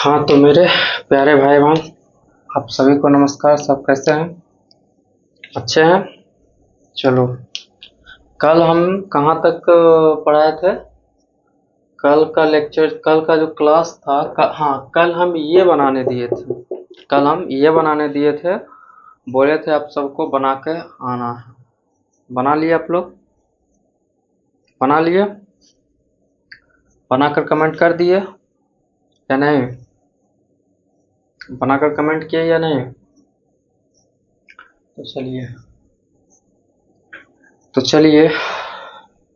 हाँ तो मेरे प्यारे भाई बहन, आप सभी को नमस्कार। सब कैसे हैं? अच्छे हैं? चलो, कल हम कहाँ तक पढ़ाए थे? कल का लेक्चर, कल का जो क्लास था हाँ, कल हम ये बनाने दिए थे। कल हम ये बनाने दिए थे, बोले थे आप सबको बना के आना है। बना लिए आप लोग? बना लिए? बनाकर कमेंट कर दिए या नहीं? बनाकर कमेंट किए या नहीं? तो चलिए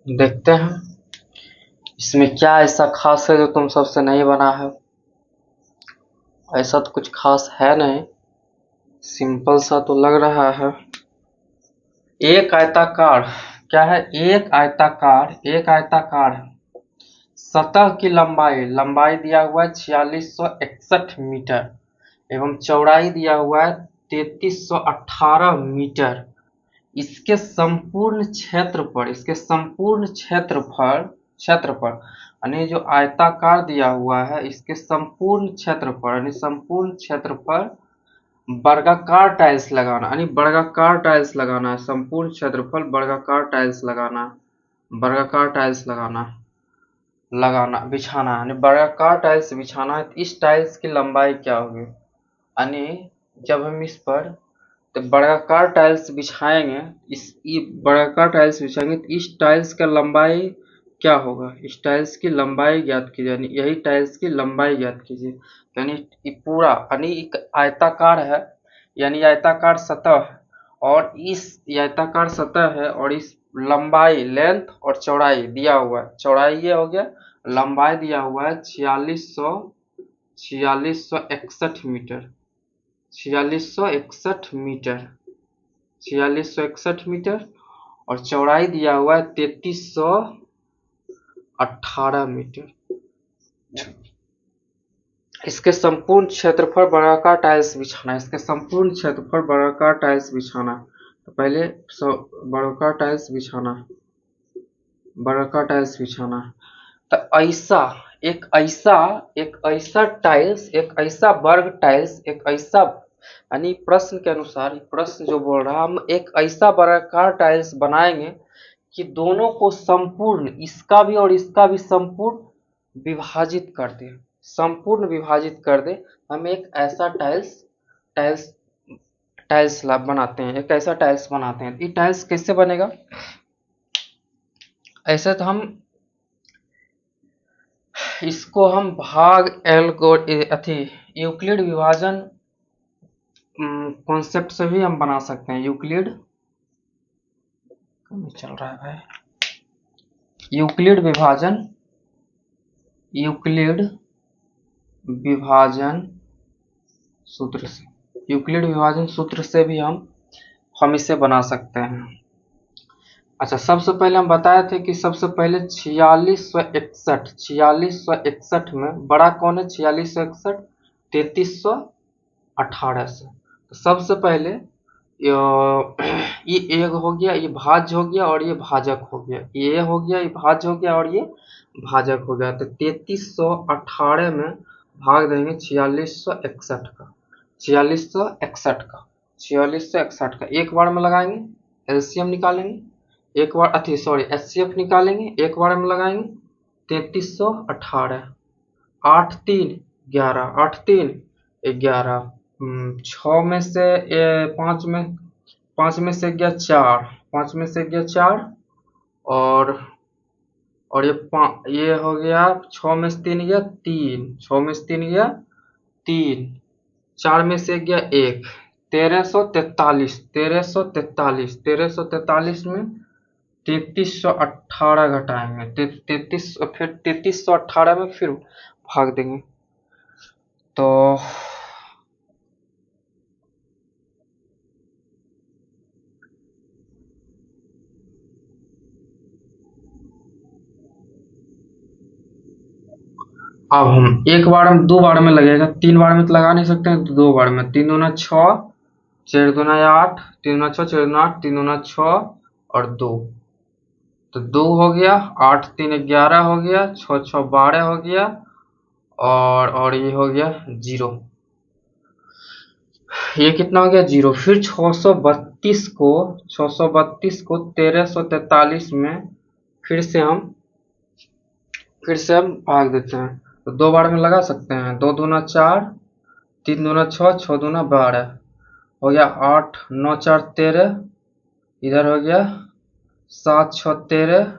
देखते हैं इसमें क्या ऐसा खास है जो तुम सबसे नहीं बना है। ऐसा तो कुछ खास है नहीं, सिंपल सा तो लग रहा है। एक आयताकार, क्या है? एक आयताकार सतह की लंबाई दिया हुआ है 4661 मीटर एवं चौड़ाई दिया हुआ है 3318 मीटर। इसके संपूर्ण क्षेत्रफल यानी जो आयताकार दिया हुआ है, इसके संपूर्ण क्षेत्रफल वर्गाकार टाइल्स लगाना, यानी वर्गाकार टाइल्स लगाना है। संपूर्ण क्षेत्रफल वर्गाकार टाइल्स लगाना, वर्गाकार टाइल्स लगाना बिछाना, यानी वर्गाकार टाइल्स बिछाना है। इस टाइल्स की लंबाई क्या होगी? यानी जब हम इस पर तो वर्गाकार टाइल्स बिछाएंगे, वर्गाकार टाइल्स बिछाएंगे तो इस टाइल्स का लंबाई क्या होगा? इस टाइल्स की लंबाई ज्ञात कीजिए, यानी यही टाइल्स की लंबाई ज्ञात कीजिए। यानी पूरा, यानी एक आयताकार है, यानी आयताकार सतह है, और इस आयताकार सतह है और इस लंबाई, लेंथ और चौड़ाई दिया हुआ है। चौड़ाई ये हो गया, लंबाई दिया हुआ है 4661 मीटर। 4661 मीटर और चौड़ाई दिया हुआ है 3318 मीटर। इसके संपूर्ण क्षेत्रफल वर्गाकार टाइल्स बिछाना, तो पहले वर्गाकार टाइल्स बिछाना। तो एक ऐसा वर्ग टाइल्स, यानी प्रश्न के अनुसार, प्रश्न जो बोल रहा है, हम एक ऐसा वर्गाकार टाइल्स बनाएंगे कि दोनों को संपूर्ण, इसका भी और इसका भी संपूर्ण विभाजित कर दे। हम एक ऐसा टाइल्स बनाते हैं, ये टाइल्स कैसे बनेगा? ऐसे तो हम इसको भाग यूक्लिड विभाजन कॉन्सेप्ट से भी हम बना सकते हैं। यूक्लिड चल रहा है भाई, यूक्लिड विभाजन सूत्र से भी हम इसे बना सकते हैं। अच्छा, सबसे पहले हम बताए थे कि सबसे पहले 4661 में बड़ा कौन है? 4661 3318 से। तो सबसे पहले ये एक हो गया, ये भाज्य हो गया और ये भाजक हो गया। ये हो गया, ये भाज्य हो गया और ये भाजक हो गया। तो 3318 में भाग देंगे 4661 का एक बार में लगाएंगे, एलसीएम निकालेंगे। एक बार एचसीएफ निकालेंगे, एक बार में लगाएंगे 3318, 8 3 11, 8 3 11, 6 में से 5 में से गया 4, 5 में से गया 4, और ये हो गया 6 में से 3 गया 3, 6 में से 3 गया 3, 4 में से गया 1, 1343 में 3318 घटाएंगे, 3318 में फिर भाग देंगे। तो अब हम एक बार में, 2 बार में लगेगा, 3 बार में तो लगा नहीं सकते हैं, तो 2 बार में। 3 दूना 6, 4 दूना 8, 3 दूना 6, 4 दूना 8, 3 दूना 6 और 2, तो 2 हो गया, 8 3 11 हो गया, 6 6 12 हो गया, और ये हो गया 0। ये कितना हो गया 0। फिर 632 को 1343 में फिर से हम भाग देते हैं। तो 2 बार में लगा सकते हैं। 2 दूना 4, 3 दूना 6, 6 दूना 12, हो गया 8, 9 4 13, इधर हो गया 7 6 13,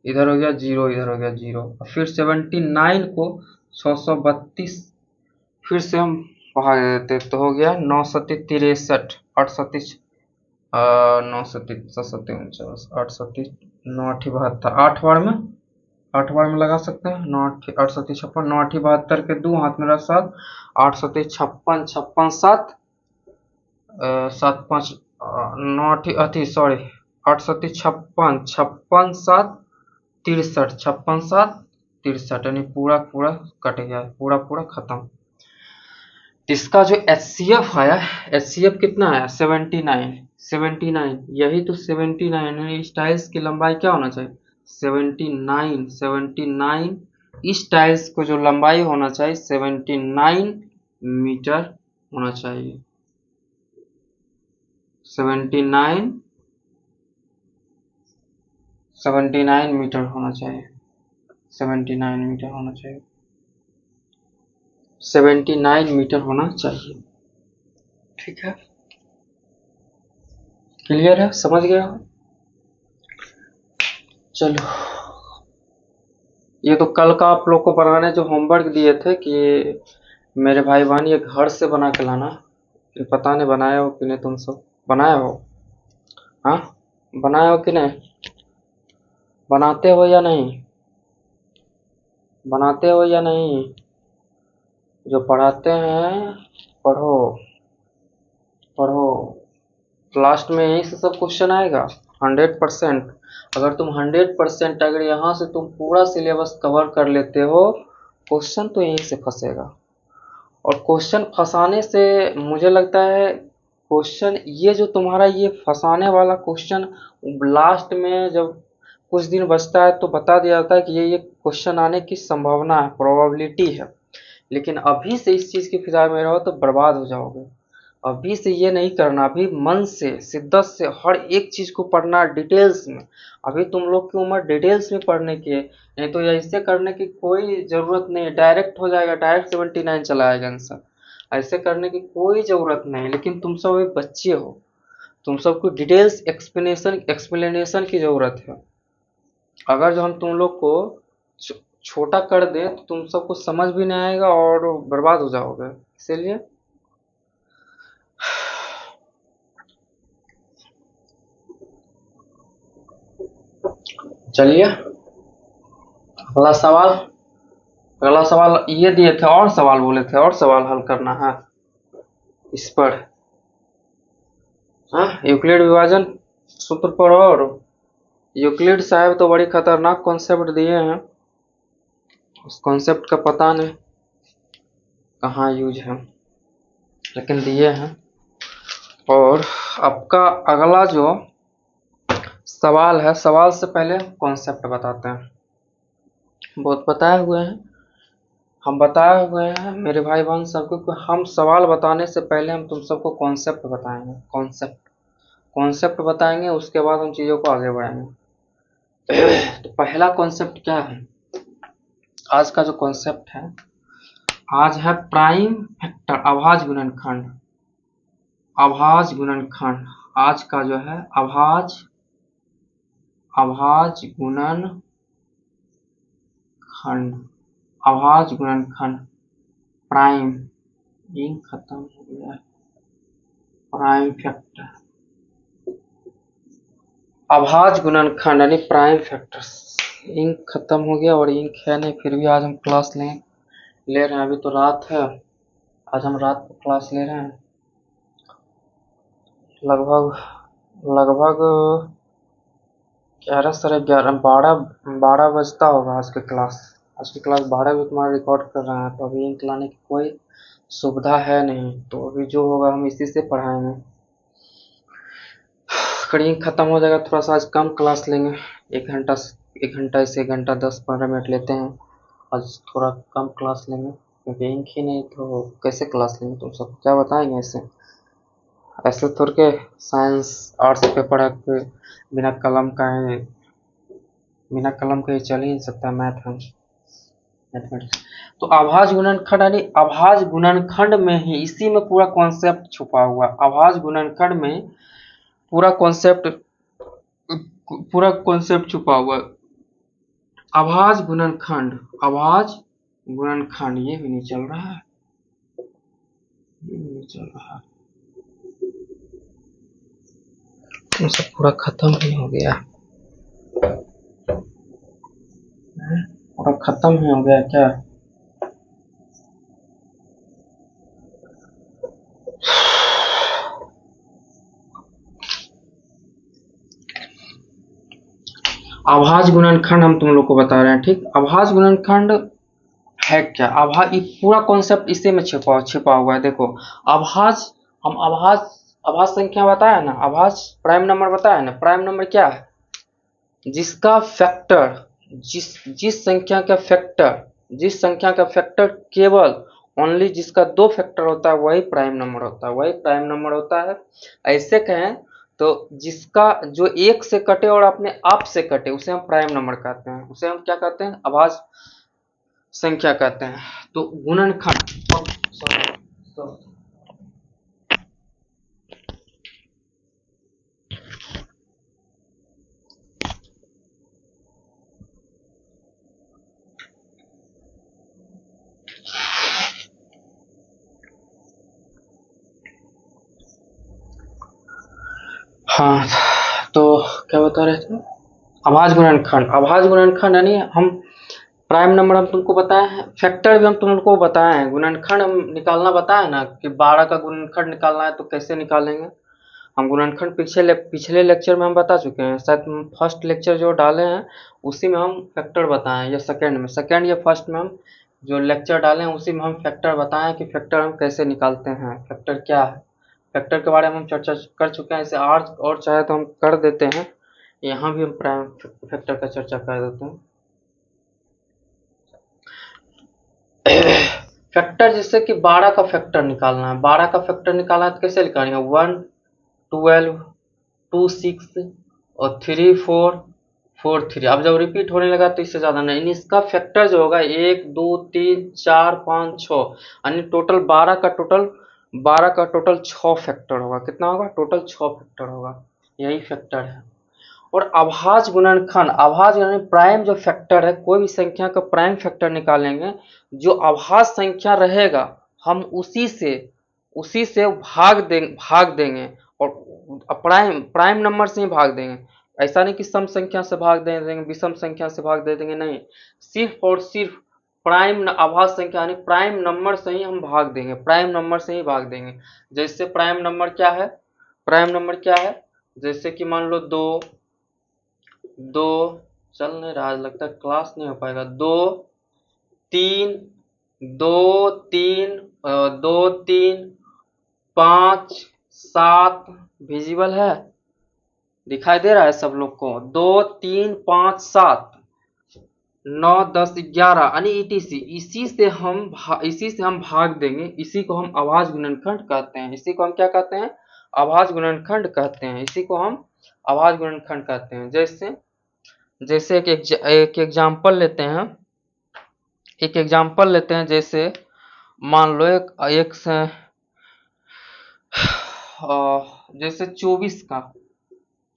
इधर हो गया 0, इधर हो गया 0। और फिर 79 को 632 फिर से हम भाग देते, तो हो गया 9 सत्ती 63, 8 सत्ती 9 सत्ती 49, 8 सत्ती 9 8 72, 8 बार में लगा सकते हैं। 9 8 सत्ती 56, 9 8 72 के 2 हाथ मेरा 7, 8 सत्ती 56, 56 7, 7 5 9 अठी सॉरी 8 सत्ती 56, 56 7 63, 56 7 63, यानी पूरा पूरा कट गया, पूरा पूरा खत्म। इसका जो HCF आया, HCF कितना आया 79। यही तो 79 है। इस टाइल्स की लंबाई क्या होना चाहिए 79। इस टाइल्स को जो लंबाई होना चाहिए 79 मीटर होना चाहिए। 79 मीटर होना चाहिए। 79 मीटर होना चाहिए। 79 मीटर होना चाहिए। ठीक है, क्लियर है, समझ गए हो। चलो, ये तो कल का आप लोग को बनाने जो होमवर्क दिए थे कि मेरे भाई बहन ये घर से बना के लाना, पता नहीं बनाए हो कि नहीं। तुम सब बनाए हो? हाँ, बनाए हो कि नहीं? बनाते हो या नहीं? बनाते हो या नहीं? जो पढ़ाते हैं पढ़ो, पढ़ो। लास्ट में यहीं से सब क्वेश्चन आएगा 100%। अगर तुम 100%, अगर यहाँ से तुम पूरा सिलेबस कवर कर लेते हो, क्वेश्चन तो यहीं से फंसेगा। और क्वेश्चन फंसाने से मुझे लगता है, क्वेश्चन ये जो तुम्हारा ये फंसाने वाला क्वेश्चन लास्ट में जब कुछ दिन बचता है तो बता दिया जाता है कि ये क्वेश्चन आने की संभावना है, प्रोबेबिलिटी है। लेकिन अभी से इस चीज़ की फिजा में रहो तो बर्बाद हो जाओगे। अभी से ये नहीं करना, अभी मन से शिद्दत से हर एक चीज़ को पढ़ना डिटेल्स में। अभी तुम लोग की उम्र डिटेल्स में पढ़ने की है, नहीं तो ऐसे करने की कोई ज़रूरत नहीं है। डायरेक्ट हो जाएगा, डायरेक्ट 79 चला आएगा आंसर। ऐसे करने की कोई ज़रूरत नहीं। लेकिन तुम सब एक बच्चे हो, तुम सबको डिटेल्स एक्सप्लेनेशन की ज़रूरत है। अगर जो हम तुम लोग को छोटा कर दे तो तुम सबको समझ भी नहीं आएगा और बर्बाद हो जाओगे। इसीलिए चलिए, अगला सवाल ये दिए थे, और सवाल बोले थे, और सवाल हल करना है इस पर। हाँ, यूक्लिड विभाजन सूत्र पर। और यूक्लिड साहब तो बड़ी खतरनाक कॉन्सेप्ट दिए हैं, उस कॉन्सेप्ट का पता नहीं कहाँ यूज है, लेकिन दिए हैं। और आपका अगला जो सवाल है, सवाल से पहले कॉन्सेप्ट बताते हैं। बहुत बताए हुए हैं, हम बताए हुए हैं मेरे भाई बहन सबको कि हम सवाल बताने से पहले हम तुम सबको कॉन्सेप्ट बताएंगे। कॉन्सेप्ट बताएंगे, उसके बाद हम चीज़ों को आगे बढ़ाएंगे। तो पहला कॉन्सेप्ट क्या है आज का? जो कॉन्सेप्ट है आज है प्राइम फैक्टर, अभाज्य गुणनखंड। अभाज्य गुणनखंड आज का जो है अभाज्य गुणनखंड। अभाज्य गुणनखंड प्राइम, इंक खत्म हो गया है। प्राइम फैक्टर, अभाज्य गुणनखंड यानी प्राइम फैक्टर्स। इंक खत्म हो गया और इंक है नहीं, फिर भी आज हम क्लास ले रहे हैं। अभी तो रात है, आज हम रात को क्लास ले रहे हैं। लगभग 11 साढ़े 11 12 बजता होगा आज की क्लास। 12 बजे तुम्हारा रिकॉर्ड कर रहे हैं, तो अभी इंक लाने की कोई सुविधा है नहीं। तो अभी जो होगा हम इसी से पढ़ाएंगे। इंक खत्म हो जाएगा, थोड़ा सा आज कम क्लास लेंगे। 1 घंटा से 1 घंटा 10 15 मिनट लेते हैं। आज थोड़ा कम क्लास लेंगे। क्योंकि इंक ही नहीं तो कैसे क्लास लेंगे, तुम सब क्या बताएंगे ऐसे? ऐसे थोड़ के साइंस आर्ट्स पेपर है कि बिना कलम का है, बिना कलम के चल ही नहीं सकता मैथ हम मैथमेटिक्स। तो आभाज गुणनखंड यानी आभाज गुणनखंड में ही इसी में पूरा कॉन्सेप्ट छुपा हुआ है। आभाज गुणनखंड में पूरा कॉन्सेप्ट छुपा हुआ है। आभाज गुणनखंड, आभाज गुणनखंड ये भी नहीं चल रहा है, ये भी नहीं चल रहा है, ये सब पूरा खत्म ही हो गया, पूरा खत्म ही हो गया क्या? आभाज गुणनखंड हम तुम लोग को बता रहे हैं, ठीक। आभाज गुणनखंड है क्या? आभाज, ये पूरा कॉन्सेप्ट इसी में छिपा हुआ है। देखो आभाज, हम आभाज, आभाज संख्या बताया ना, आभाज प्राइम नंबर बताया ना। प्राइम नंबर क्या है? जिसका फैक्टर, जिस संख्या का फैक्टर, जिस संख्या का फैक्टर केवल ओनली जिसका 2 फैक्टर होता है वही प्राइम नंबर होता है, वही प्राइम नंबर होता है। ऐसे कहें तो जिसका जो 1 से कटे और अपने आप से कटे उसे हम प्राइम नंबर कहते हैं, उसे हम क्या कहते हैं? आभाज संख्या कहते हैं। तो गुणनखंड, हाँ तो क्या बता रहे थे? आभाज गुणनखंड, आभाज गुणनखंड यानी हम प्राइम नंबर हम तुमको बताए हैं, फैक्टर भी हम तुमको बताए हैं, गुणनखंड हम निकालना बताए ना कि 12 का गुणनखंड निकालना है तो कैसे निकालेंगे। हम गुणनखंड पिछले लेक्चर में हम बता चुके हैं, शायद फर्स्ट लेक्चर जो डाले हैं उसी में हम फैक्टर बताए हैं, या सेकंड या फर्स्ट में हम जो लेक्चर डाले हैं उसी में हम फैक्टर बताएं कि फैक्टर हम कैसे निकालते हैं, फैक्टर क्या है। फैक्टर के बारे में हम चर्चा कर चुके हैं, इसे और चाहे तो हम कर देते हैं, यहाँ भी हम प्राइम फैक्टर का चर्चा कर देते हैं। फैक्टर जैसे कि 12 का फैक्टर निकालना है, 12 का फैक्टर निकालना है तो कैसे निकालेंगे? 1, 12, 2, 6 और 3, 4, 4, 3। अब जब रिपीट होने लगा तो इससे ज्यादा नहीं, इसका फैक्टर जो होगा 1, 2, 3, 4, 5, 6 यानी टोटल 12 का टोटल 6 फैक्टर होगा। कितना होगा? टोटल 6 फैक्टर होगा, यही फैक्टर है। और अभाज्य गुणनखंड, अभाज्य यानी प्राइम जो फैक्टर है, कोई भी संख्या का प्राइम फैक्टर निकालेंगे, जो अभाज्य संख्या रहेगा हम उसी से भाग देंगे और प्राइम नंबर से ही भाग देंगे। ऐसा नहीं कि सम संख्या से भाग दे देंगे, विषम संख्या से भाग दे देंगे, नहीं, सिर्फ और सिर्फ प्राइम अभाज्य संख्या यानी प्राइम नंबर से ही हम भाग देंगे, प्राइम नंबर से ही भाग देंगे। जैसे प्राइम नंबर क्या है? प्राइम नंबर क्या है? जैसे कि मान लो 2 चल नहीं रहा, लगता है क्लास नहीं हो पाएगा। 3 2 3 5 7 विजिबल है, दिखाई दे रहा है सब लोग को? 2 3 5 7 9 10 11 यानी ETC, इसी से हम भाग देंगे। इसी को हम आभाज्य गुणनखंड कहते हैं, इसी को हम क्या कहते हैं? आभाज्य गुणनखंड कहते हैं, इसी को हम आभाज्य गुणनखंड कहते हैं। जैसे एक एग्जाम्पल लेते हैं, जैसे मान लो एक से जैसे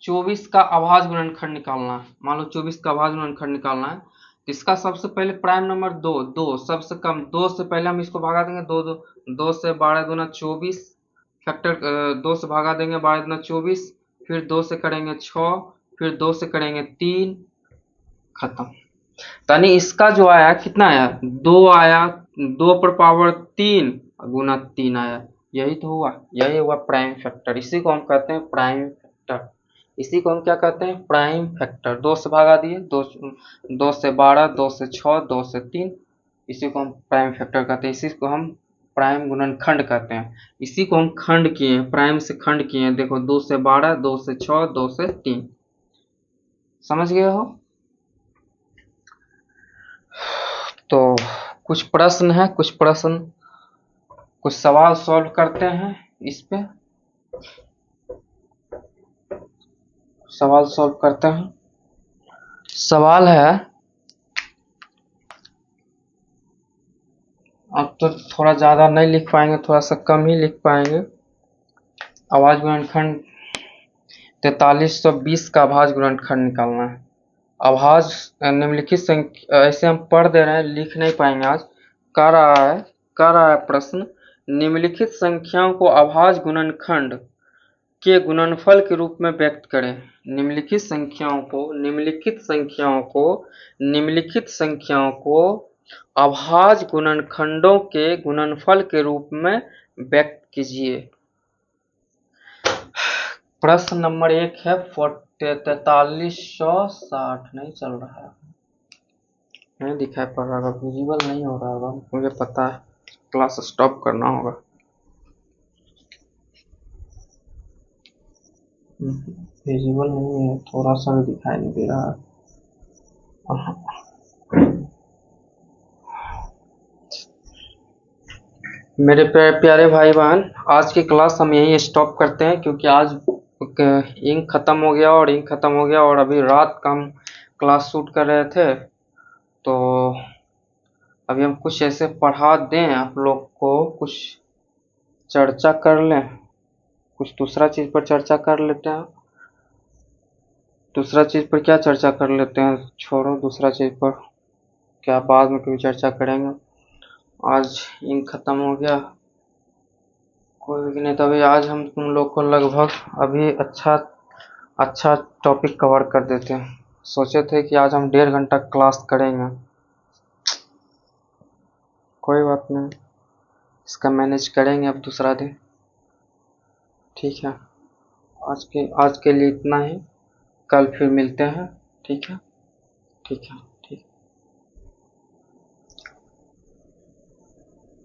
24 का अभाज्य गुणनखंड निकालना है। मान लो 24 का अभाज्य गुणनखंड निकालना है तो इसका सबसे पहले प्राइम नंबर 2 सबसे कम, 2 से पहले हम इसको भगा देंगे। 2 से 12 दूना 24 फैक्टर, 2 से भगा देंगे 12 दूना 24, फिर 2 से करेंगे 6, फिर 2 से करेंगे 3, खत्म। यानी इसका जो आया कितना आया? 2 आया, 2 पर पावर 3 गुना 3 आया, यही हुआ प्राइम फैक्टर। इसी को हम कहते हैं प्राइम फैक्टर, इसी को हम क्या कहते हैं? Prime factor. 2 से भगा दिए, 2 से 12, 2 से 6, 2 से 3, इसी को हम प्राइम फैक्टर कहते हैं, इसी को हम प्राइम गुणनखंड कहते हैं। इसी को हम खंड किए, प्राइम से खंड किए। देखो 2 से 12, 2 से 6, 2 से 3, समझ गए हो? तो कुछ प्रश्न है, कुछ सवाल सॉल्व करते हैं इस पे। सवाल सॉल्व करते हैं। सवाल है, अब तो थोड़ा ज़्यादा नहीं लिख पाएंगे, थोड़ा सा कम ही लिख पाएंगे। आवाज गुणनखंड 4320 का आवाज गुणनखंड निकालना है। आवाज निम्नलिखित संख्या, ऐसे हम पढ़ दे रहे हैं, लिख नहीं पाएंगे आज। कह रहा है प्रश्न, निम्नलिखित संख्याओं को आवाज गुणनखंड के गुणनफल के रूप में व्यक्त करें। निम्नलिखित संख्याओं को अभाज्य गुणनखंडों के गुणनफल के रूप में व्यक्त कीजिए। प्रश्न नंबर 1 है 4360, नहीं चल रहा है, नहीं दिखाई पड़ रहा होगा, विजिबल नहीं हो रहा होगा, मुझे पता है, क्लास स्टॉप करना होगा। विजिबल नहीं है, थोड़ा सा भी दिखाई नहीं दे रहा है। मेरे प्यारे भाई बहन, आज की क्लास हम यहीं स्टॉप करते हैं, क्योंकि आज इंक खत्म हो गया और अभी रात का हम क्लास शूट कर रहे थे, तो अभी हम कुछ ऐसे पढ़ा दें आप लोग को, कुछ चर्चा कर लें, कुछ दूसरा चीज पर चर्चा कर लेते हैं। दूसरा चीज पर क्या चर्चा कर लेते हैं, छोड़ो दूसरा चीज पर, क्या बाद में कभी चर्चा करेंगे। आज इंक खत्म हो गया, कोई भी नहीं, तो अभी आज हम तुम लोग को लगभग अभी अच्छा टॉपिक कवर कर देते हैं। सोचे थे कि आज हम 1.5 घंटा क्लास करेंगे, कोई बात नहीं, इसका मैनेज करेंगे अब दूसरा दिन। ठीक है, आज के लिए इतना ही, कल फिर मिलते हैं। ठीक है।